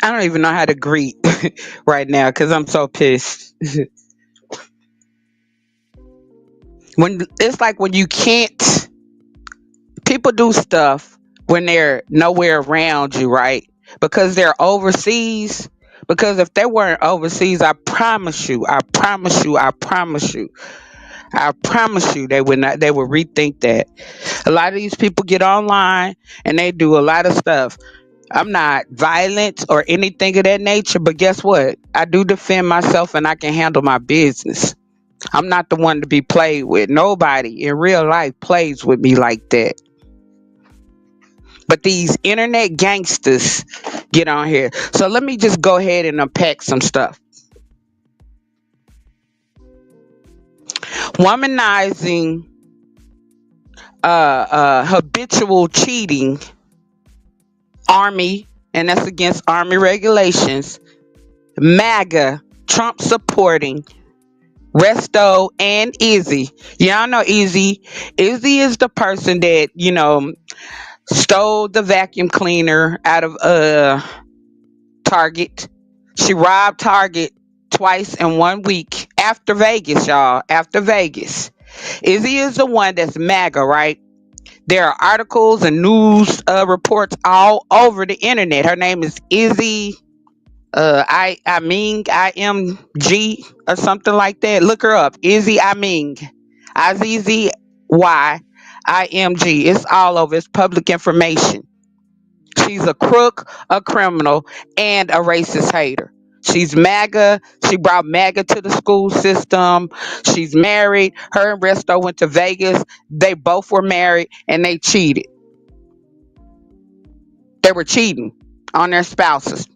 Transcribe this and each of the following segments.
I don't even know how to greet right now because I'm so pissed. When it's like when you can't, people do stuff when they're nowhere around you, right? Because they're overseas. Because if they weren't overseas, I promise you, I promise you, I promise you, I promise you, they would not. They would rethink that. A lot of these people get online and they do a lot of stuff. I'm not violent or anything of that nature, but guess what? I do defend myself and I can handle my business. I'm not the one to be played with. Nobody in real life plays with me like that. But these internet gangsters get on here. So let me just go ahead and unpack some stuff. Womanizing habitual cheating, army, and that's against army regulations. Maga, Trump supporting Resto and Izzy. Y'all know Izzy. Izzy is the person that, stole the vacuum cleaner out of Target. She robbed Target twice in 1 week after Vegas, y'all. After Vegas. Izzy is the one that's MAGA, right? There are articles and news reports all over the internet. Her name is Izzy. IMG or something like that. Look her up. Izzy Iming. IZZY It's all over. It's public information. She's a crook, a criminal, and a racist hater. She's MAGA. She brought MAGA to the school system. She's married. Her and Resto went to Vegas. They both were married and they cheated. They were cheating on their spouses.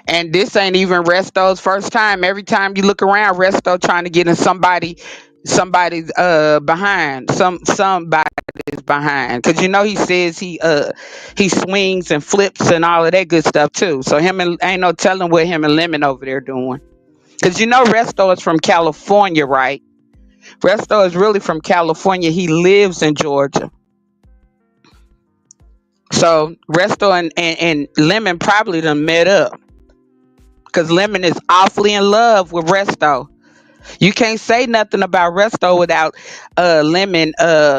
And this ain't even Resto's first time. Every time you look around, Resto trying to get in somebody's behind. Somebody's behind. Cause he says he swings and flips and all of that good stuff too. So him and ain't no telling what him and Lemon over there doing. Cause Resto is from California, right? Resto is really from California. He lives in Georgia. So Resto and Lemon probably done met up. Cause Lemon is awfully in love with Resto. You can't say nothing about Resto without Lemon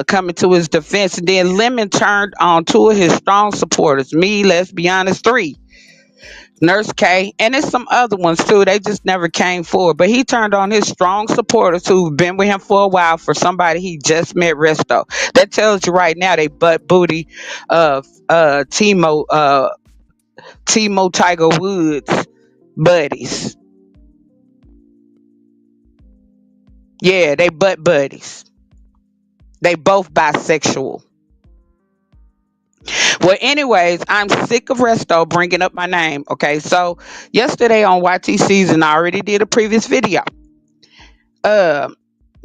coming to his defense. And then Lemon turned on two of his strong supporters. Me, let's be honest, three. Nurse K, and there's some other ones too. They just never came forward. But he turned on his strong supporters who've been with him for a while for somebody he just met, Resto. That tells you right now they butt booty Timo Tiger Woods buddies. Yeah, they butt buddies. They both bisexual. Well, anyways, I'm sick of Resto bringing up my name. Okay, so yesterday on YT Season, I already did a previous video. Uh,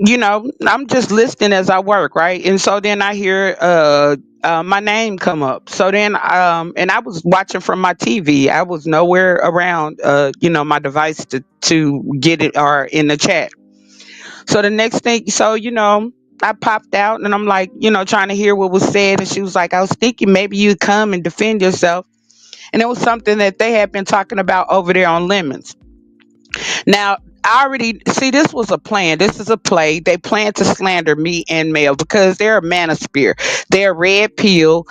I'm just listening as I work, right? And so then I hear my name come up. So then, and I was watching from my TV. I was nowhere around, my device to get it or in the chat. So the next thing, I popped out and I'm like, trying to hear what was said. And she was like, I was thinking maybe you'd come and defend yourself. And it was something that they had been talking about over there on Lemons. Now, I already see this was a plan. This is a play. They plan to slander me and Mel because they're a manosphere. They're red pill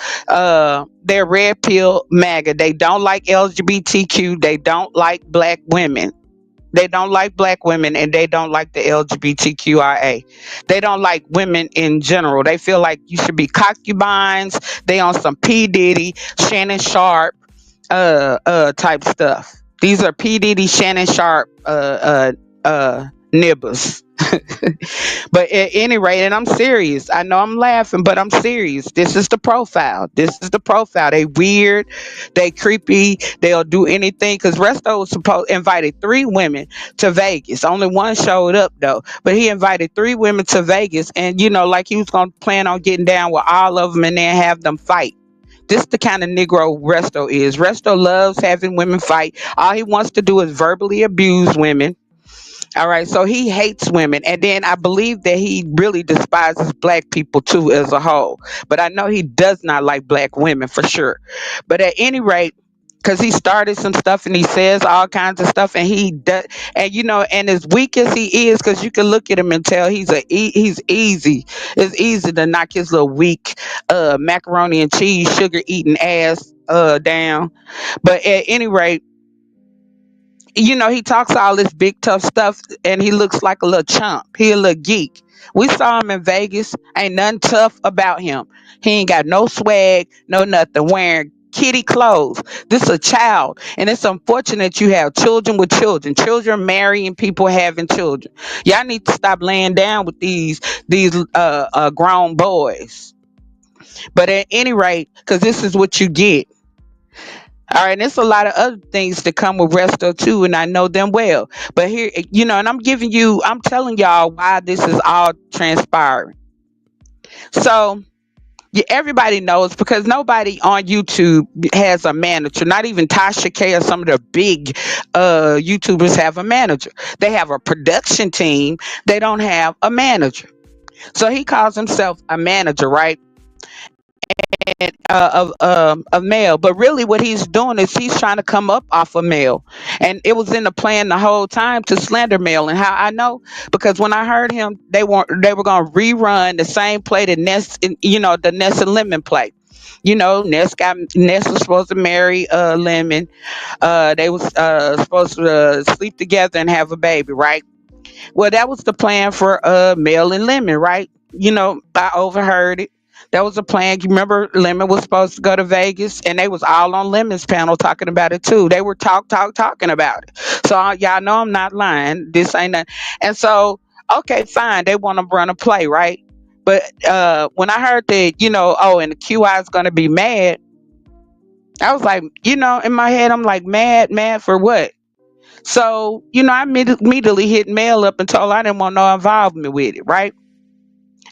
MAGA. They don't like LGBTQ. They don't like black women. They don't like black women and they don't like the LGBTQIA. They don't like women in general. They feel like you should be concubines. They on some P. Diddy, Shannon Sharp type stuff. These are P. Diddy, Shannon Sharp nibbers. But at any rate, and I'm serious. I know I'm laughing, but I'm serious. This is the profile. This is the profile. They weird, they creepy, they'll do anything. Cause Resto was supposed invited three women to Vegas. Only one showed up though. But he invited three women to Vegas and like he was gonna plan on getting down with all of them and then have them fight. This the kind of Negro Resto is. Resto loves having women fight. All he wants to do is verbally abuse women All right, so he hates women, and then I believe that he really despises black people too as a whole. But I know he does not like black women for sure. But at any rate, because he started some stuff and he says all kinds of stuff, and he does, and and as weak as he is, because you can look at him and tell he's easy. It's easy to knock his little weak macaroni and cheese sugar eating ass down. But at any rate, he talks all this big tough stuff and he looks like a little chump. He a little geek. We saw him in Vegas. Ain't nothing tough about him. He ain't got no swag, no nothing. Wearing kitty clothes. This a child, and it's unfortunate you have children with children. Children marrying people having children. Y'all need to stop laying down with these grown boys. But at any rate, because this is what you get. All right, and there's a lot of other things that come with Resto too, and I know them well. But here, and I'm telling y'all why this is all transpiring. So, yeah, everybody knows because nobody on YouTube has a manager. Not even Tasha K or some of the big YouTubers have a manager. They have a production team. They don't have a manager. So he calls himself a manager, right? Of male, but really what he's doing is he's trying to come up off of male, and it was in the plan the whole time to slander male. And how I know, because when I heard him, they were going to rerun the same play that the Ness and Lemon play. Ness was supposed to marry Lemon. They was supposed to sleep together and have a baby, right? Well, that was the plan for Mel and Lemon, right? I overheard it. That was a plan. You remember Lemon was supposed to go to Vegas, and they was all on Lemon's panel talking about it too. They were talking about it. So y'all know I'm not lying. This ain't nothing. And so, okay, fine. They want to run a play, right? But when I heard that, oh, and the QI is going to be mad, I was like, in my head, I'm like, mad for what? So, I immediately hit Mel up and told her I didn't want no involvement with it, right?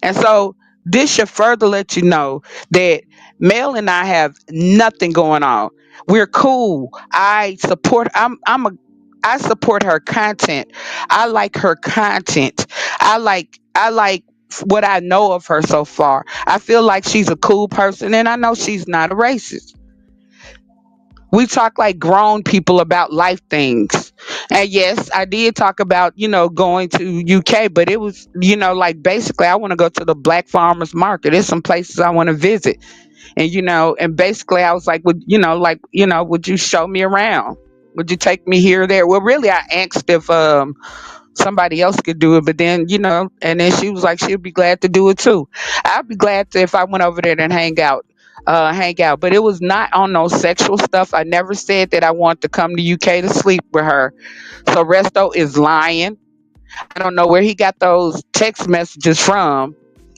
And so this should further let you know that Mel and I have nothing going on. We're cool. I support her content. I like her content. I like what I know of her so far. I feel like she's a cool person, and I know she's not a racist. We talk like grown people about life things. And yes, I did talk about, going to UK, but it was, like basically I want to go to the Black Farmers Market. There's some places I want to visit. And and basically I was like, would you show me around? Would you take me here or there? Well, really I asked if somebody else could do it, but then and then she was like she'd be glad to do it too. I'd be glad to if I went over there and hang out, but it was not on no sexual stuff. I never said that I want to come to UK to sleep with her. So Resto is lying. I don't know where he got those text messages from,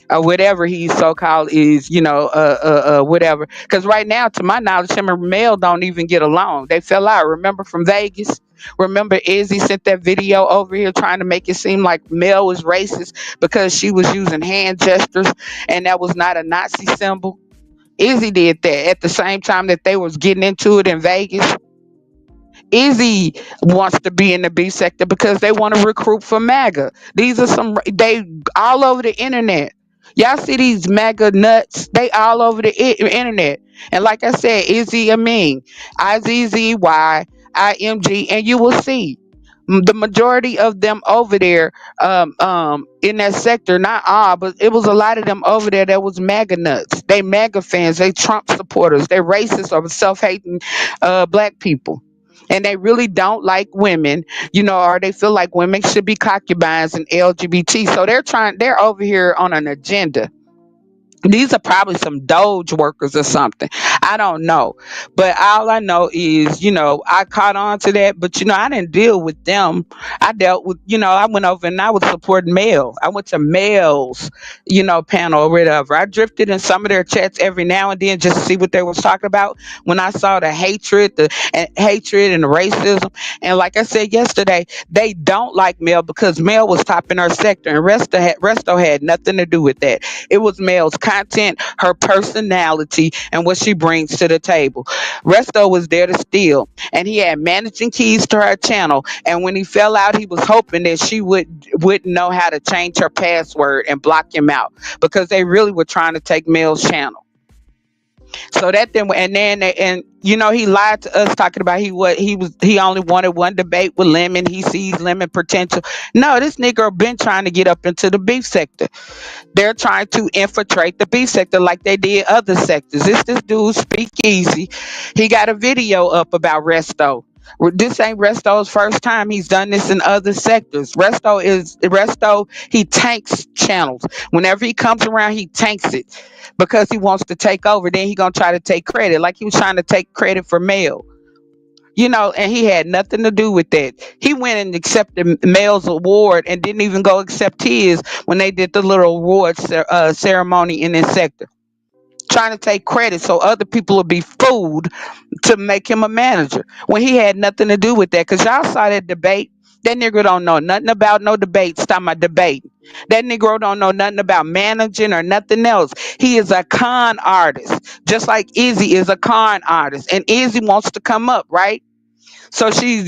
or whatever he so called is, whatever. Because right now, to my knowledge, him and Mel don't even get along. They fell out. Remember from Vegas? Remember Izzy sent that video over here trying to make it seem like Mel was racist because she was using hand gestures and that was not a Nazi symbol. Izzy did that at the same time that they was getting into it in Vegas. Izzy wants to be in the B sector because they want to recruit for Maga. These are they all over the internet. Y'all see these MAGA nuts? They all over the internet. And like I said, Izzy Amin, IZZYIMG, and you will see the majority of them over there in that sector, not all, but it was a lot of them over there that was MAGA nuts. They MAGA fans, they Trump supporters, they racist or self-hating black people. And they really don't like women, or they feel like women should be concubines and LGBT. So they're over here on an agenda. These are probably some Doge workers or something. I don't know. But all I know is, I caught on to that, but I didn't deal with them. I dealt with, I went over and I was supporting Mel. I went to Mel's, panel or whatever. I drifted in some of their chats every now and then just to see what they was talking about when I saw the hatred and the racism. And like I said yesterday, they don't like Mel because Mel was topping her sector and Resto had nothing to do with that. It was Mel's content, her personality, and what she brings to the table. Resto was there to steal, and he had managing keys to her channel. And when he fell out, he was hoping that she wouldn't know how to change her password and block him out because they really were trying to take Mel's channel. So that then, and he lied to us talking about he only wanted one debate with Lemon. He sees Lemon potential. No, this nigga been trying to get up into the beef sector. They're trying to infiltrate the beef sector like they did other sectors. This dude Speak Easy. He got a video up about Resto. This ain't Resto's first time. He's done this in other sectors. Resto. He tanks channels. Whenever he comes around, he tanks it because he wants to take over. Then he gonna try to take credit, like he was trying to take credit for Mel. And he had nothing to do with that. He went and accepted Mel's award and didn't even go accept his when they did the little award ceremony in his sector. Trying to take credit so other people will be fooled to make him a manager when he had nothing to do with that. Because y'all saw that debate. That nigga don't know nothing about no debates. Talking about debate. That nigga don't know nothing about managing or nothing else. He is a con artist, just like Izzy is a con artist, and Izzy wants to come up, right? So she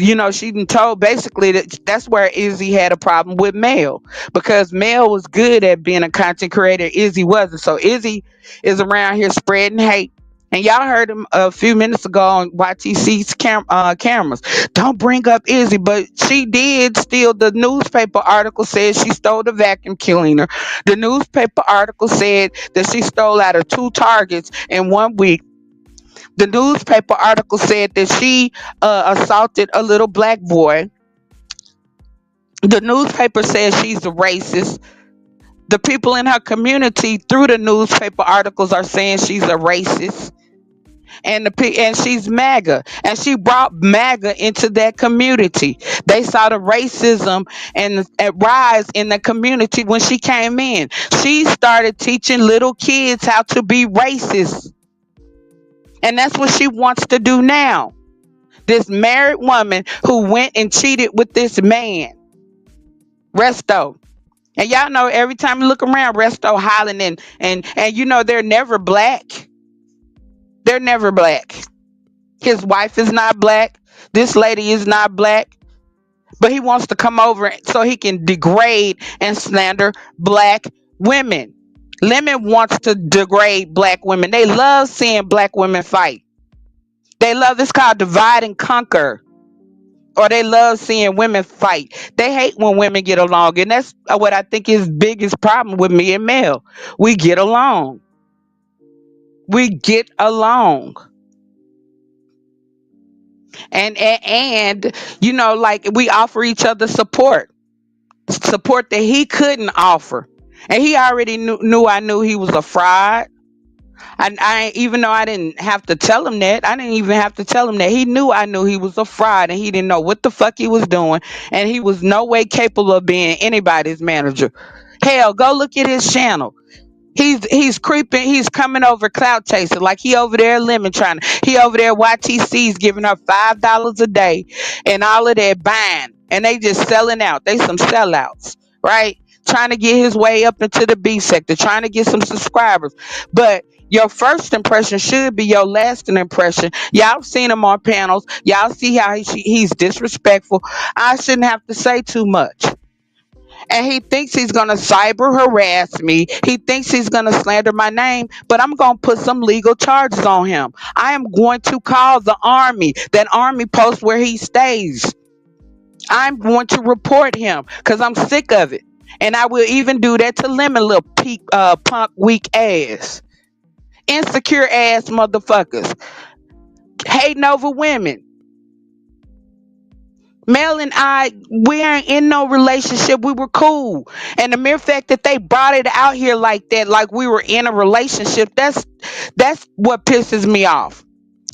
been told basically that's where Izzy had a problem with Mel because Mel was good at being a content creator. Izzy wasn't. So Izzy is around here spreading hate. And y'all heard him a few minutes ago on YTC's cameras. Don't bring up Izzy, but she did steal. The newspaper article said she stole the vacuum cleaner. The newspaper article said that she stole out of two Targets in 1 week. The newspaper article said that she assaulted a little black boy. The newspaper says she's a racist. The people in her community, through the newspaper articles, are saying she's a racist. And she's MAGA, and she brought MAGA into that community. They saw the racism and rise in the community when she came in. She started teaching little kids how to be racist, and that's what she wants to do now. This married woman who went and cheated with this man, Resto. And y'all know every time you look around, Resto hollering and they're never black. They're never black. His wife is not black. This lady is not black. But he wants to come over so he can degrade and slander black women. Lemon wants to degrade black women. They love seeing black women fight. They love it's called divide and conquer. Or they love seeing women fight. They hate when women get along, and that's what I think is biggest problem with me and Mel. We get along. We get along, and like we offer each other support that he couldn't offer, and he already knew I knew he was a fraud. I even though I didn't have to tell him that, I didn't even have to tell him that. He knew I knew he was a fraud and he didn't know what the fuck he was doing. And he was no way capable of being anybody's manager. Hell, go look at his channel. He's creeping. He's coming over cloud chasing like he over there lemon trying. He over there YTC's giving her $5 a day and all of that buying, and they just selling out. They some sellouts, right? Trying to get his way up into the B sector, trying to get some subscribers. But your first impression should be your lasting impression. Y'all seen him on panels. Y'all see how he's disrespectful. I shouldn't have to say too much, and he thinks he's going to cyber harass me. He thinks he's going to slander my name, but I'm going to put some legal charges on him. I am going to call the army, that army post where he stays. I'm going to report him because I'm sick of it. And I will even do that to Lemon, little punk, weak ass. Insecure ass motherfuckers. Hating over women. Mel and I, we ain't in no relationship. We were cool. And the mere fact that they brought it out here like that, like we were in a relationship, that's what pisses me off.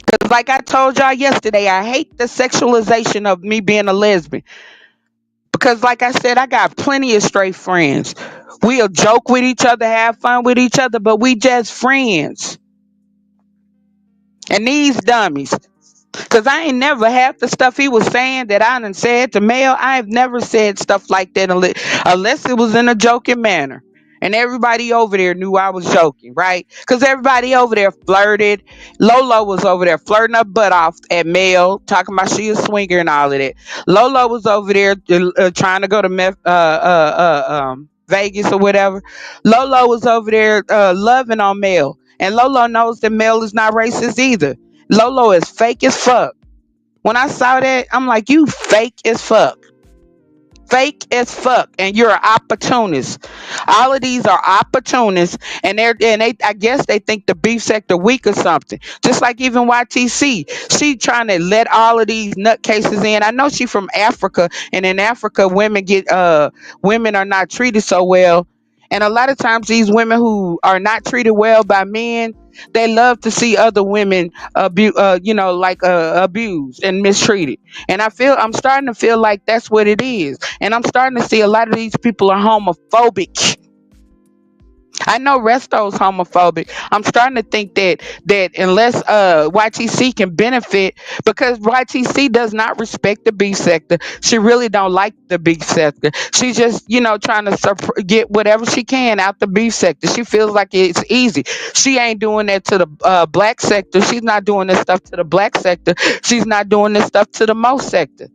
Because like I told y'all yesterday, I hate the sexualization of me being a lesbian. Because like I said, I got plenty of straight friends. We'll joke with each other, have fun with each other, but we just friends. And these dummies. Cause I ain't never half the stuff he was saying that I done said to Mel. I've never said stuff like that unless it was in a joking manner. And everybody over there knew I was joking, right? Because everybody over there flirted. Lolo was over there flirting her butt off at Mel, talking about she a swinger and all of that. Lolo was over there trying to go to Vegas or whatever. Lolo was over there loving on Mel. And Lolo knows that Mel is not racist either. Lolo is fake as fuck. When I saw that, I'm like, you fake as fuck. Fake as fuck, and you're an opportunist. All of these are opportunists, and they I guess they think the beef sector weak or something. Just like even YTC, she trying to let all of these nutcases in. I know she from Africa, and in Africa women are not treated so well. And a lot of times these women who are not treated well by men, they love to see other women abused and mistreated. And I'm starting to feel like that's what it is. And I'm starting to see a lot of these people are homophobic. I know Resto's homophobic. I'm starting to think that unless YTC can benefit, because YTC does not respect the beef sector. She really don't like the beef sector. She's just trying to get whatever she can out the beef sector. She feels like it's easy. She ain't doing that to the black sector. She's not doing this stuff to the black sector. She's not doing this stuff to the most sector.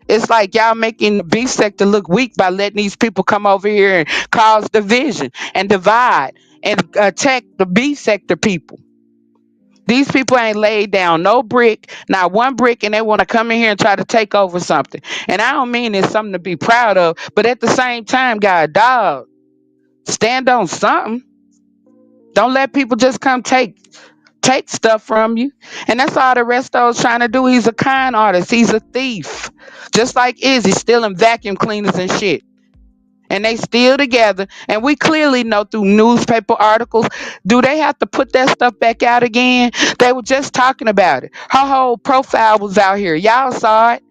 It's like y'all making the beef sector look weak by letting these people come over here and cause division and divide and attack the beef sector people. These people ain't laid down no brick, not one brick, and they want to come in here and try to take over something. And I don't mean it's something to be proud of, but at the same time, God, dog, stand on something. Don't let people just come take stuff from you. And that's all the Resto's trying to do. He's a con artist. He's a thief. Just like Izzy stealing vacuum cleaners and shit. And they still together. And we clearly know through newspaper articles, do they have to put that stuff back out again? They were just talking about it. Her whole profile was out here. Y'all saw it.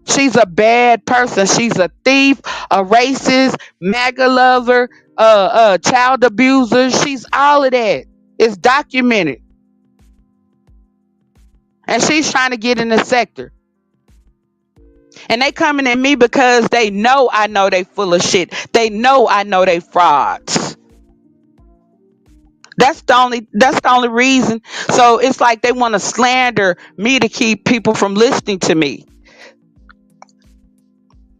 She's a bad person. She's a thief, a racist, MAGA lover, child abuser. She's all of that. It's documented. And she's trying to get in the sector. And they coming at me because they know they full of shit. They know they frauds. That's the only reason. So it's like they want to slander me to keep people from listening to me.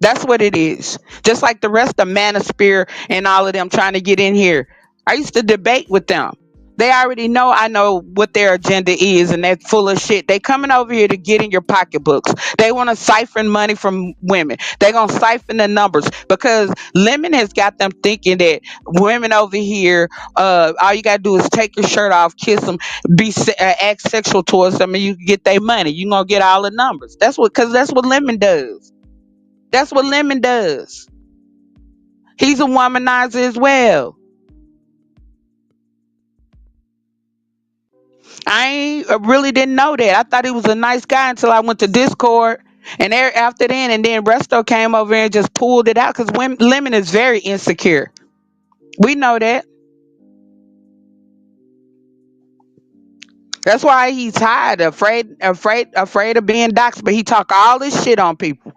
That's what it is. Just like the rest of Manosphere and all of them trying to get in here. I used to debate with them. They already know I know what their agenda is, and they're full of shit. They coming over here to get in your pocketbooks. They want to siphon money from women. They gonna siphon the numbers because Lemon has got them thinking that women over here, all you gotta do is take your shirt off, kiss them, act sexual towards them, and you can get their money. You gonna get all the numbers. Because that's what Lemon does. That's what Lemon does. He's a womanizer as well. Really didn't know that. I thought he was a nice guy until I went to Discord. And there, after then, and then Resto came over and just pulled it out because Lemon is very insecure. We know that. That's why he's hide, afraid of being doxxed. But he talk all this shit on people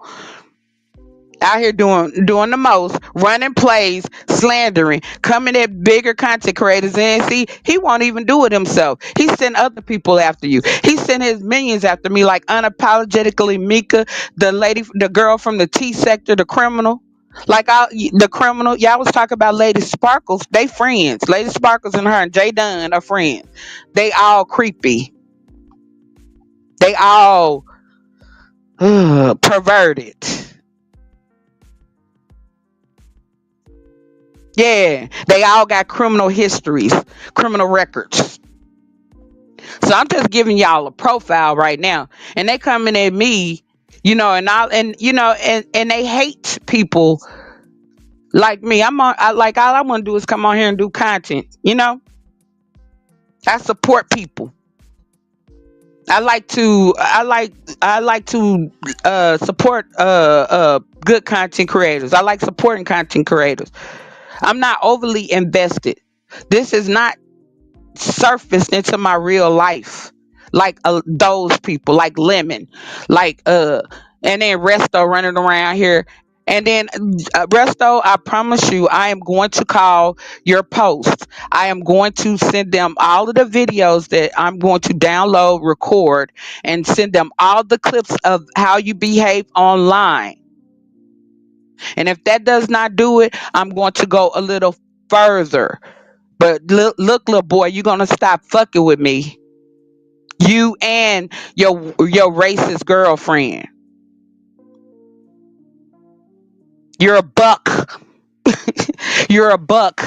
out here doing the most, running plays, slandering, coming at bigger content creators, and see he won't even do it himself. He sent other people after you. He sent his minions after me, like unapologetically Mika, the girl from the T sector, the criminal. The criminal, y'all was talking about Lady Sparkles. They friends. Lady Sparkles and her and Jay Dunn are friends. They all creepy. They all perverted. Yeah, they all got criminal histories, criminal records. So I'm just giving y'all a profile right now, and they coming at me, and they hate people like me. Like all I want to do is come on here and do content. I support people. I like to support good content creators. I like supporting content creators. I'm not overly invested. This is not surfaced into my real life like those people like Lemon, like and then Resto running around here And then, Resto, I promise you, I am going to call your posts. I am going to send them all of the videos that I'm going to download, record, and send them all the clips of how you behave online. And if that does not do it, I'm going to go a little further. But look, little boy, you're going to stop fucking with me. You and your racist girlfriend. You're a buck. You're a buck.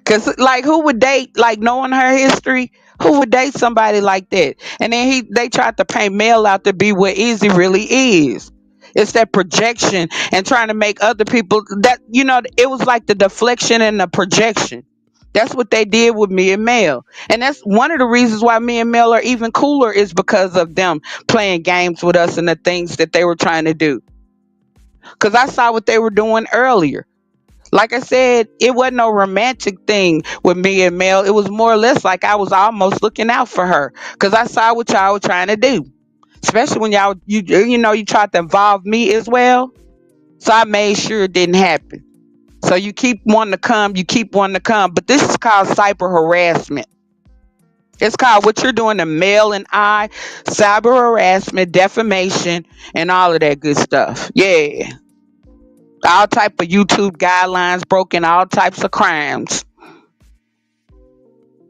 Cause like who would date, like, knowing her history? Who would date somebody like that? And then they tried to paint Mel out to be what Izzy really is. It's that projection and trying to make other people that, it was like the deflection and the projection. That's what they did with me and Mel. And that's one of the reasons why me and Mel are even cooler, is because of them playing games with us and the things that they were trying to do. Cause I saw what they were doing earlier. Like I said, it wasn't no romantic thing with me and Mel. It was more or less like I was almost looking out for her because I saw what y'all were trying to do. Especially when you tried to involve me as well. So I made sure it didn't happen. So you keep wanting to come, you keep wanting to come, but this is called cyber harassment. It's called what you're doing to Mel and I, cyber harassment, defamation, and all of that good stuff. Yeah, all type of YouTube guidelines broken, all types of crimes.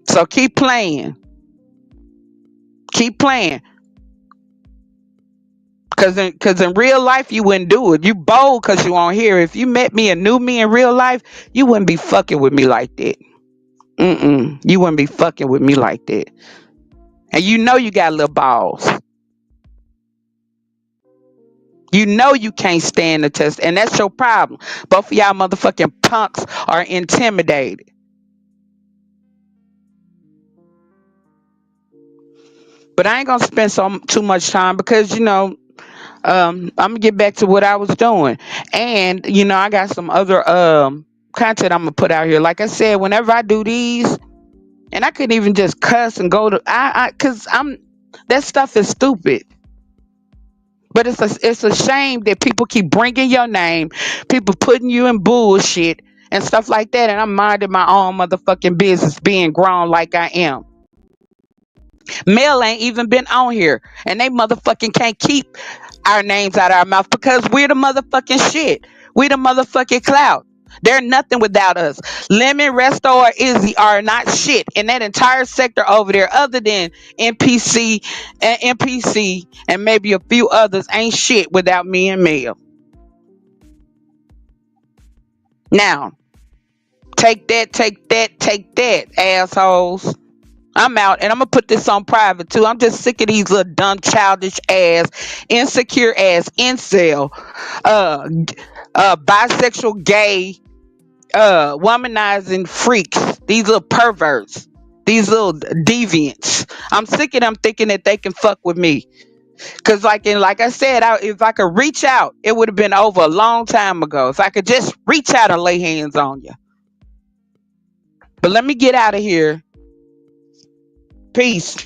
So keep playing. Keep playing. Cause in real life you wouldn't do it. You bold cause you on here. If you met me and knew me in real life, you wouldn't be fucking with me like that. You wouldn't be fucking with me like that. And you got little balls. You can't stand the test, and that's your problem. Both of y'all motherfucking punks are intimidated. But I ain't gonna spend too much time because I'm gonna get back to what I was doing, and I got some other content I'm gonna put out here. Like I said, whenever I do these, and I couldn't even just cuss and go to because I'm that stuff is stupid. But it's a shame that people keep bringing your name, people putting you in bullshit and stuff like that, and I'm minding my own motherfucking business, being grown like I am. Mel ain't even been on here, and they motherfucking can't keep our names out of our mouth because we're the motherfucking shit. We the motherfucking clout. They're nothing without us. Lemon, Resto, or Izzy are not shit in that entire sector over there, other than NPC and maybe a few others. Ain't shit without me and Mel. Now, take that, take that, take that, assholes. I'm out, and I'm gonna put this on private too. I'm just sick of these little dumb, childish ass, insecure ass, incel, uh, bisexual, gay, womanizing freaks. These little perverts, these little deviants. I'm sick of them thinking that they can fuck with me. Cause like I said, if I could reach out, it would have been over a long time ago. If I could just reach out and lay hands on you. But let me get out of here. Peace.